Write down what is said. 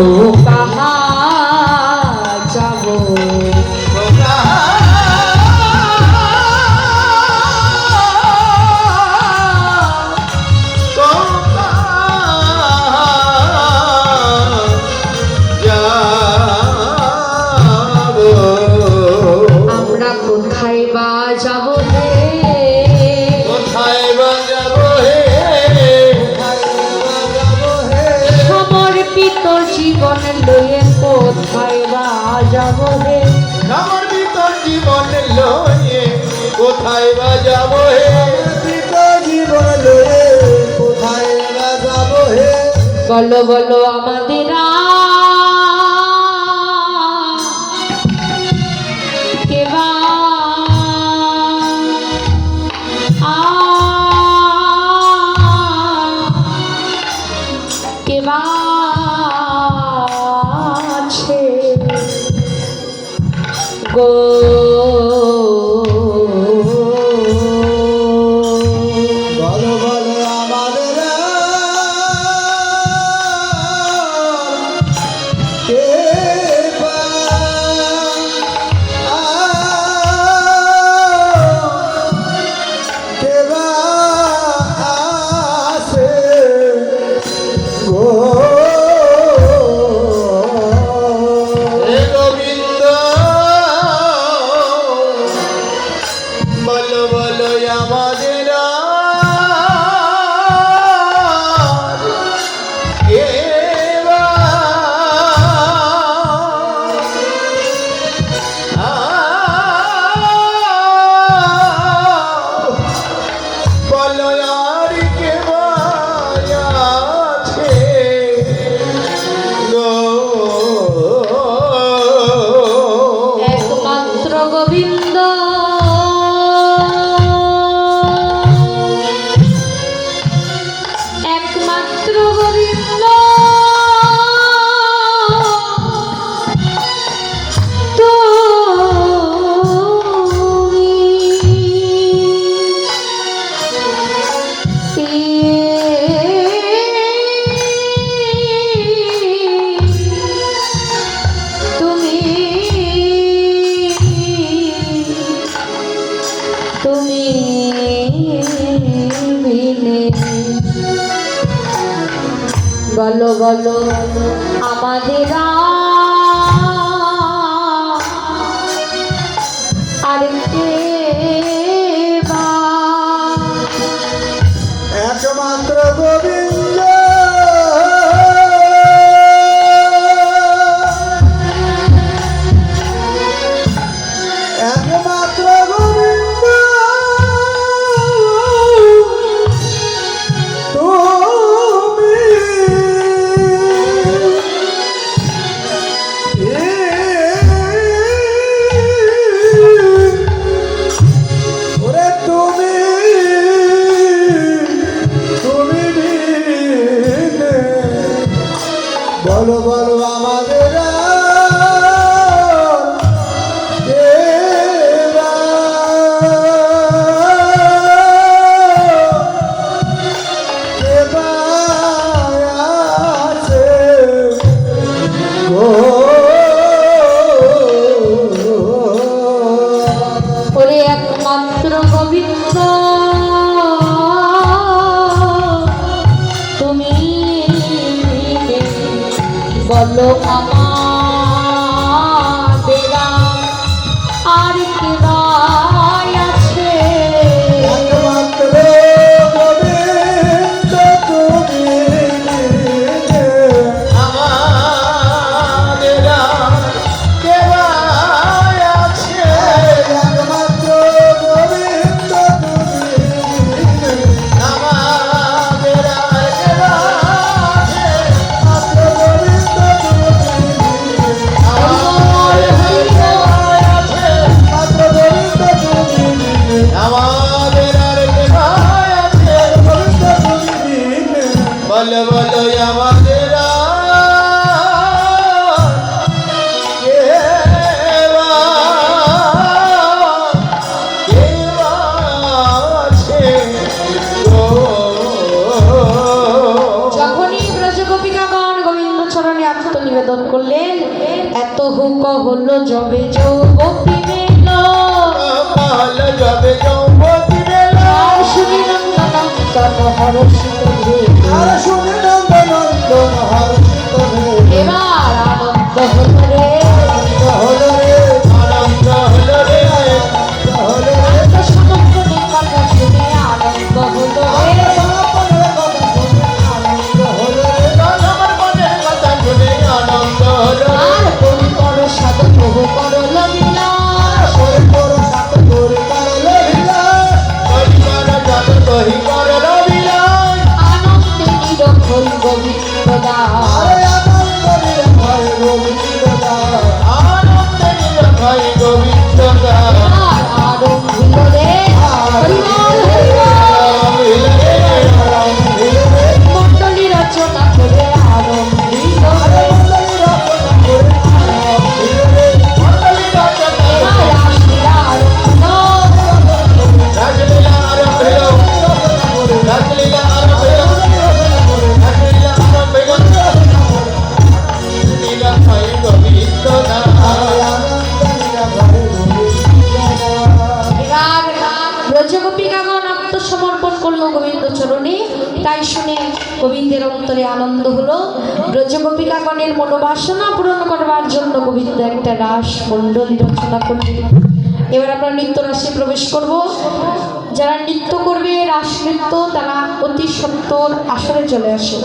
ও কাহা যাব আমরা কোথায় বা যাব হে কোথায় বা যাব হে সমর্পিত জীবন লয়ে কোথায় বা যাব হে সমর্পিত জীবন লয়ে কোথায় বা যাব হে সমর্পিত জীবন লয়ে কোথায় বা যাব হে বলো বলো আমাদের কেবা কেবা আছে গো বলো বলো আমাদের কে বা কে বা আছে গো হে গোবিন্দ বলো বলো আমাদের কে বা বলো আর কে বা আছে গো একমাত্র গোবিন্দ একমাত্র গোবিন্দ তুমি তুমি বিনে বলো বলো আমাদের আর কে বা একমাত্র গোবিন্দ একমাত্র গোবিন্দ তুমি ওরে তুমি তুমি বিনে বলো বলো আমাদের কে বা কে বা আছে গো ওরে একমাত্র গোবিন্দ তুমি বিনে বলো আমাদের আর কে বা আছে একমাত্র গোবিন্দ তুমি বিনে আমাদের কে বা আছে একমাত্র গোবিন্দ তুমি বিনে আমাদের কে বা আছে একমাত্র গোবিন্দ তুমি চরণে আত্মনিবেদন করলেন। এত হুক হলো যবে যৌবতী মেল, হলো যবে যৌবতী মেলা, আর শুনি নন্দনন্দন হরষিত হয়ে, আর শুনে নন্দনন্দন হর্ষিত হয়ে, এবার আনন্দ হলো রে, হলো রে আনন্দ, হলো রে হলো রে সমগ্রের কথা শুনে আনন্দ হলো রে। সমর্পণের কথা শুনে আনন্দ হলো রে, সমর্পণের কথা শুনে আনন্দ হলো রে, আর করি কর সাধ প্রভু কর লবিলা, করি করো সাথে করি করো লীলা, করি করো যত কহি করো লীলা, আনন্দে নিরক্ষই গোবিন্দ দাস। আরে আনন্দ নিরভয় গোবিন্দ দাস, আনন্দ নিরভয় গোবিন্দ দাস, আর আরম্ভ হলো রে, হরিবল হরিবল। মণ্ডলী রচনা করে আরম্ভ হলো রে, এবার আসিরা আরম্ভ, এবার ব্রজগোপিকাগণ আত্মসমর্পণ করলো গোবিন্দ চরণে। তাই শুনে গোবিন্দের অন্তরে আনন্দ হলো। ব্রজগোপিকাগণের মনোবাসনা পূরণ করবার জন্য গোবিন্দ একটা রাস মণ্ডলী রচনা করলেন। এবার আমরা নৃত্য রাসে প্রবেশ করব। যারা নৃত্য করবে রাস নৃত্য তারা অতি সত্বর আসরে চলে আসে।